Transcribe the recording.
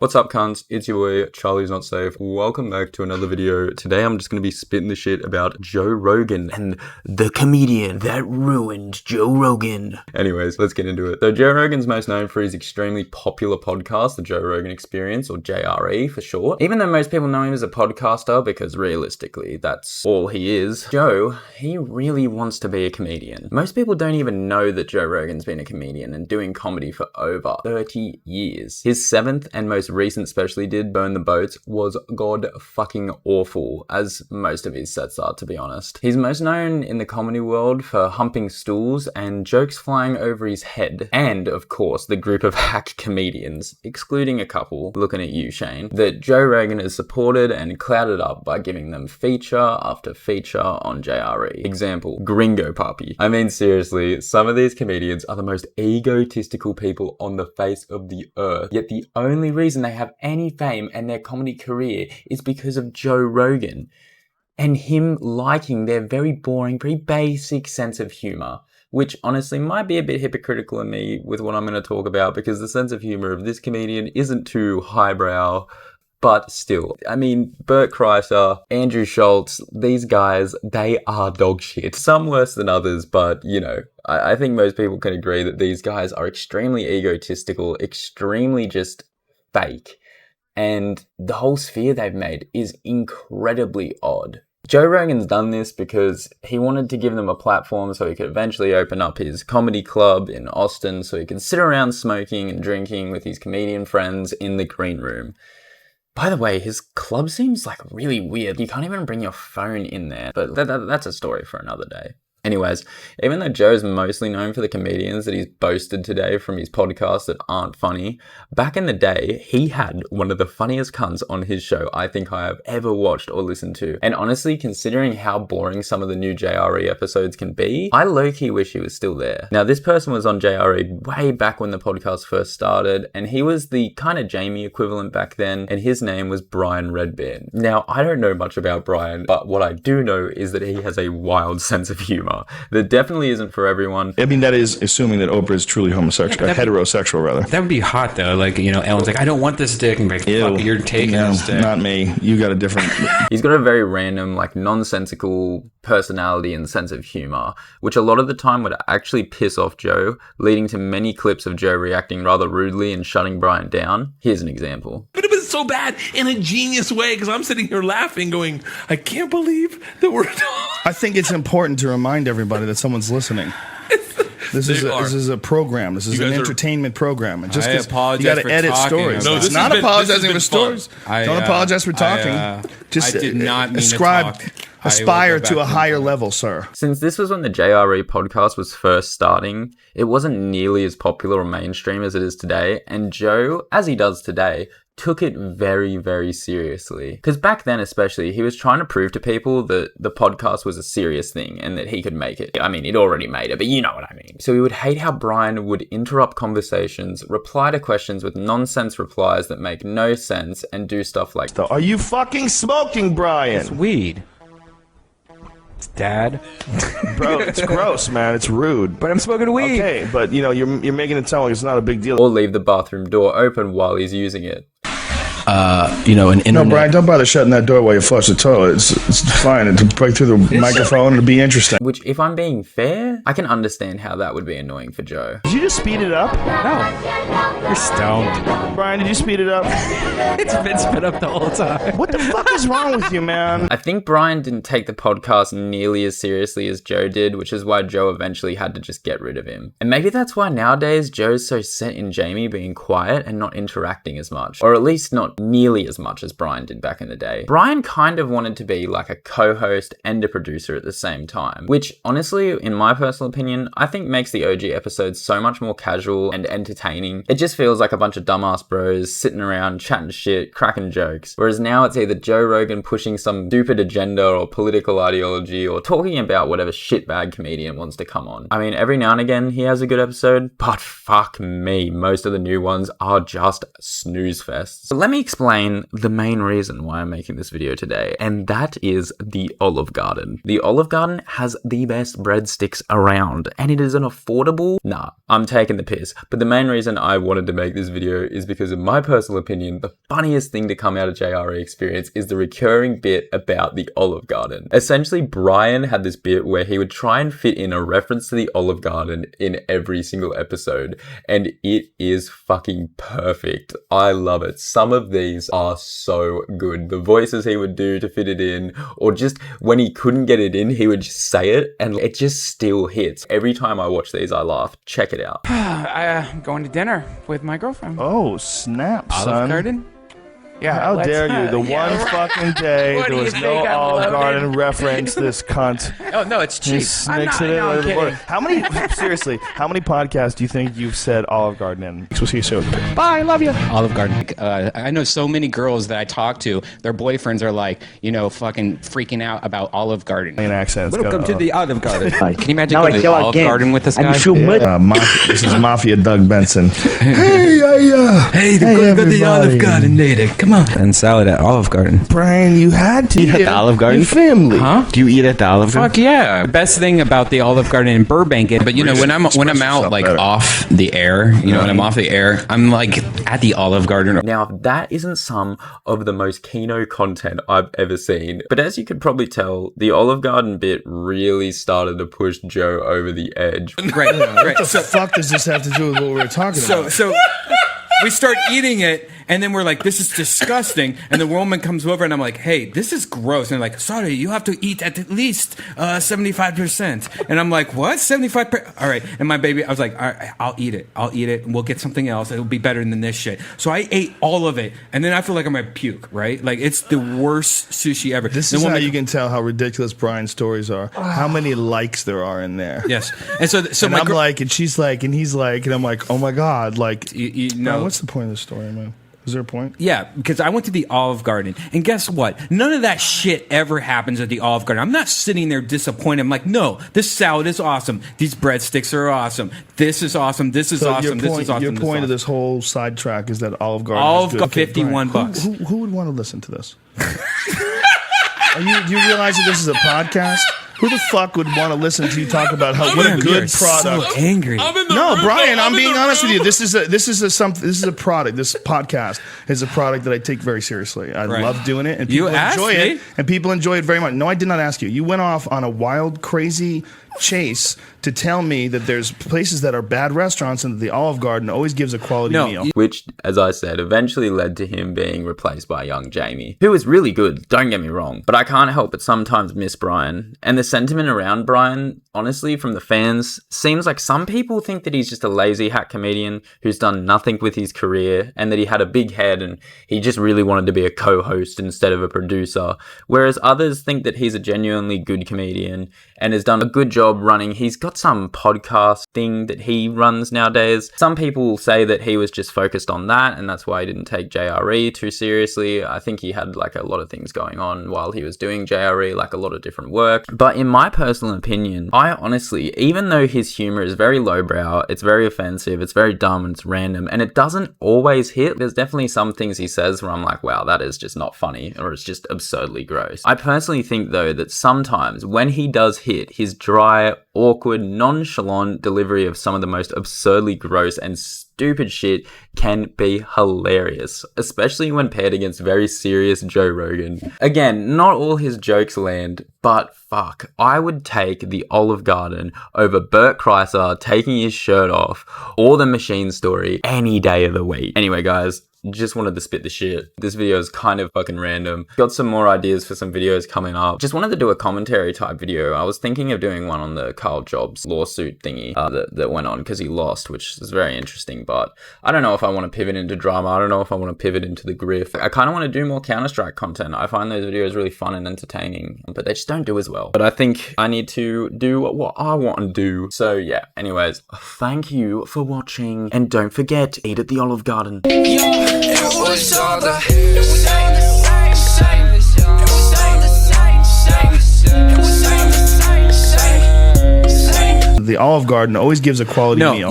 What's up, cunts? It's your boy, Charlie's Not Safe. Welcome back to another video. Today I'm just going to be spitting the shit about Joe Rogan and the comedian that ruined Joe Rogan. Anyways, let's get into it. So Joe Rogan's most known for his extremely popular podcast, The Joe Rogan Experience, or JRE for short. Even though most people know him as a podcaster, because realistically, that's all he is, Joe, he really wants to be a comedian. Most people don't even know that Joe Rogan's been a comedian and doing comedy for over 30 years. His seventh and most recent special he did, Burn the Boats, was god fucking awful, as most of his sets are, to be honest. He's most known in the comedy world for humping stools and jokes flying over his head, and of course the group of hack comedians, excluding a couple, looking at you Shane, that Joe Rogan has supported and clouded up by giving them feature after feature on JRE. Example, Gringo Puppy. I mean seriously, some of these comedians are the most egotistical people on the face of the earth, yet the only reason they have any fame and their comedy career is because of Joe Rogan and him liking their very boring, pretty basic sense of humor, which honestly might be a bit hypocritical in me with what I'm going to talk about, because the sense of humor of this comedian isn't too highbrow. But still, I mean, Bert Kreischer, Andrew Schultz, these guys, they are dog shit. Some worse than others, but you know, I think most people can agree that these guys are extremely egotistical, extremely just fake. And the whole sphere they've made is incredibly odd. Joe Rogan's done this because he wanted to give them a platform so he could eventually open up his comedy club in Austin so he could sit around smoking and drinking with his comedian friends in the green room. By the way, his club seems like really weird. You can't even bring your phone in there, but that's a story for another day. Anyways, even though Joe's mostly known for the comedians that he's boasted today from his podcast that aren't funny, back in the day, he had one of the funniest cunts on his show I think I have ever watched or listened to. And honestly, considering how boring some of the new JRE episodes can be, I low-key wish he was still there. Now, this person was on JRE way back when the podcast first started, and he was the kind of Jamie equivalent back then, and his name was Brian Redban. Now, I don't know much about Brian, but what I do know is that he has a wild sense of humor that definitely isn't for everyone. I mean, that is assuming that Oprah is truly homosexual, heterosexual rather. That would be hot though. Like, you know, Ellen's like, I don't want this dick, and like, fuck, you're taking this dick. Not me. You got a different. He's got a very random, like, nonsensical personality and sense of humor, which a lot of the time would actually piss off Joe, leading to many clips of Joe reacting rather rudely and shutting Brian down. Here's an example. But it was so bad in a genius way, because I'm sitting here laughing going, I can't believe that we're I think it's important to remind everybody that someone's listening. This is a program. This is an entertainment program. And just I apologize you got to for edit talking. stories. No, it's not apologizing for stories. Don't apologize for talking. Just I did not mean ascribe, to talk. aspire to a higher level, sir. Since this was when the JRE podcast was first starting, it wasn't nearly as popular or mainstream as it is today, and Joe, as he does today, took it very, very seriously. Because back then especially, he was trying to prove to people that the podcast was a serious thing and that he could make it. I mean, he'd already made it, but you know what I mean. So he would hate how Brian would interrupt conversations, reply to questions with nonsense replies that make no sense, and do stuff like, Are you fucking smoking, Brian? It's weed. It's dad. Bro, it's gross, man. It's rude. But I'm smoking weed. Okay, but you know, you're making it sound like it's not a big deal. or leave the bathroom door open while he's using it. You know, an internet. No, Brian, don't bother shutting that door while you flush the toilet. It's fine. It'll break through the microphone. It'll be interesting. Which, if I'm being fair, I can understand how that would be annoying for Joe. Did you just speed it up? No. You're stoned. Brian, did you speed it up? It's been sped up the whole time. What the fuck is wrong with you, man? I think Brian didn't take the podcast nearly as seriously as Joe did, which is why Joe eventually had to just get rid of him. And maybe that's why nowadays Joe's so set in Jamie being quiet and not interacting as much, or at least not nearly as much as Brian did back in the day. Brian kind of wanted to be like a co-host and a producer at the same time, which honestly, in my personal opinion, I think makes the OG episodes so much more casual and entertaining. It just feels like a bunch of dumbass bros sitting around chatting shit, cracking jokes. Whereas now it's either Joe Rogan pushing some stupid agenda or political ideology, or talking about whatever shitbag comedian wants to come on. I mean, every now and again he has a good episode, but fuck me, most of the new ones are just snooze fests. So let me me explain the main reason why I'm making this video today, and that is the Olive Garden. The Olive Garden has the best breadsticks around, and it is an affordable... Nah, I'm taking the piss. But the main reason I wanted to make this video is because, in my personal opinion, the funniest thing to come out of JRE Experience is the recurring bit about the Olive Garden. Essentially, Brian had this bit where he would try and fit in a reference to the Olive Garden in every single episode, and it is fucking perfect. I love it. Some of these are so good. The voices he would do to fit it in, or just when he couldn't get it in, he would just say it, and it just still hits. Every time I watch these, I laugh. Check it out. I'm going to dinner with my girlfriend. Oh, snap, son. Olive Garden? Yeah. How dare you? The one fucking day there was no Olive Garden reference. This cunt. Oh no, it's cheap. I'm kidding. How many? Seriously, how many podcasts do you think you've said Olive Garden in? We'll see you soon. Bye. Love you. Olive Garden. I know so many girls that I talk to, their boyfriends are like, you know, fucking freaking out about Olive Garden. In accents. Welcome to the Olive Garden. Can you imagine going to the Olive Garden with this guy? This is Mafia Doug Benson. Hey, go to the Olive Garden later. Come on. And salad at Olive Garden. Brian, you had to eat at the Olive Garden. Your family. Huh? Do you eat at the Olive Garden? Fuck yeah! The best thing about the Olive Garden in Burbank, but you know, when I'm out like off the air, you know, when I'm off the air, I'm like at the Olive Garden. Now, that isn't some of the most kino content I've ever seen, but as you could probably tell, the Olive Garden bit really started to push Joe over the edge. Right. What the fuck does this have to do with what we're talking about? So we start eating it, and then we're like, this is disgusting. And the woman comes over, and I'm like, hey, this is gross. And they're like, sorry, you have to eat at least 75%. And I'm like, what? 75%? All right. And my baby, I was like, all right, I'll eat it. And we'll get something else. It'll be better than this shit. So I ate all of it, and then I feel like I'm going to puke, right? Like, it's the worst sushi ever. This is how you can tell how ridiculous Brian's stories are. How many likes there are in there. Yes. And so and I'm like, and she's like, and he's like, and I'm like, oh my God. Like, you know, what's the point of the story, man? Is there a point? Yeah, because I went to the Olive Garden, and guess what? None of that shit ever happens at the Olive Garden. I'm not sitting there disappointed. I'm like, no, this salad is awesome. These breadsticks are awesome. This is awesome. This is awesome. This is awesome. Your point of this whole sidetrack is that Olive Garden is good. 51 bucks. Who would want to listen to this? Do you realize that this is a podcast? Who the fuck would want to listen to you talk about how what a good product? So angry. No, Brian, I'm being honest with you. This is a product. This podcast is a product that I take very seriously. I love doing it, and people enjoy it. And people enjoy it very much. No, I did not ask you. You went off on a wild, crazy chase to tell me that there's places that are bad restaurants and that the Olive Garden always gives a quality meal. Which, as I said, eventually led to him being replaced by young Jamie, who is really good, don't get me wrong, but I can't help but sometimes miss Brian. And the sentiment around Brian, honestly, from the fans, seems like some people think that he's just a lazy hack comedian who's done nothing with his career, and that he had a big head and he just really wanted to be a co-host instead of a producer, whereas others think that he's a genuinely good comedian and has done a good job running. He's got some podcast thing that he runs nowadays. Some people say that he was just focused on that, and that's why he didn't take JRE too seriously. I think he had like a lot of things going on while he was doing JRE, like a lot of different work. But in my personal opinion, I honestly, even though his humor is very lowbrow, it's very offensive, it's very dumb, and it's random, and it doesn't always hit. There's definitely some things he says where I'm like, wow, that is just not funny, or it's just absurdly gross. I personally think though that sometimes when he does hit, his dry, awkward, nonchalant delivery of some of the most absurdly gross and stupid shit can be hilarious, especially when paired against very serious Joe Rogan. Again, not all his jokes land, but fuck, I would take the Olive Garden over Bert Kreischer taking his shirt off or the Machine Story any day of the week. Anyway, guys, just wanted to spit the shit. This video is kind of fucking random. Got some more ideas for some videos coming up. Just wanted to do a commentary type video. I was thinking of doing one on the Carl Jobs lawsuit thingy that went on because he lost, which is very interesting, but I don't know if I want to pivot into drama. I don't know if I want to pivot into the grift. I kind of want to do more Counter-Strike content. I find those videos really fun and entertaining, but they just don't do as well. But I think I need to do what I want to do. So yeah, anyways, thank you for watching, and don't forget, eat at the Olive Garden. It was all the same. It was all the same. It was all the same. The Olive Garden always gives a quality meal.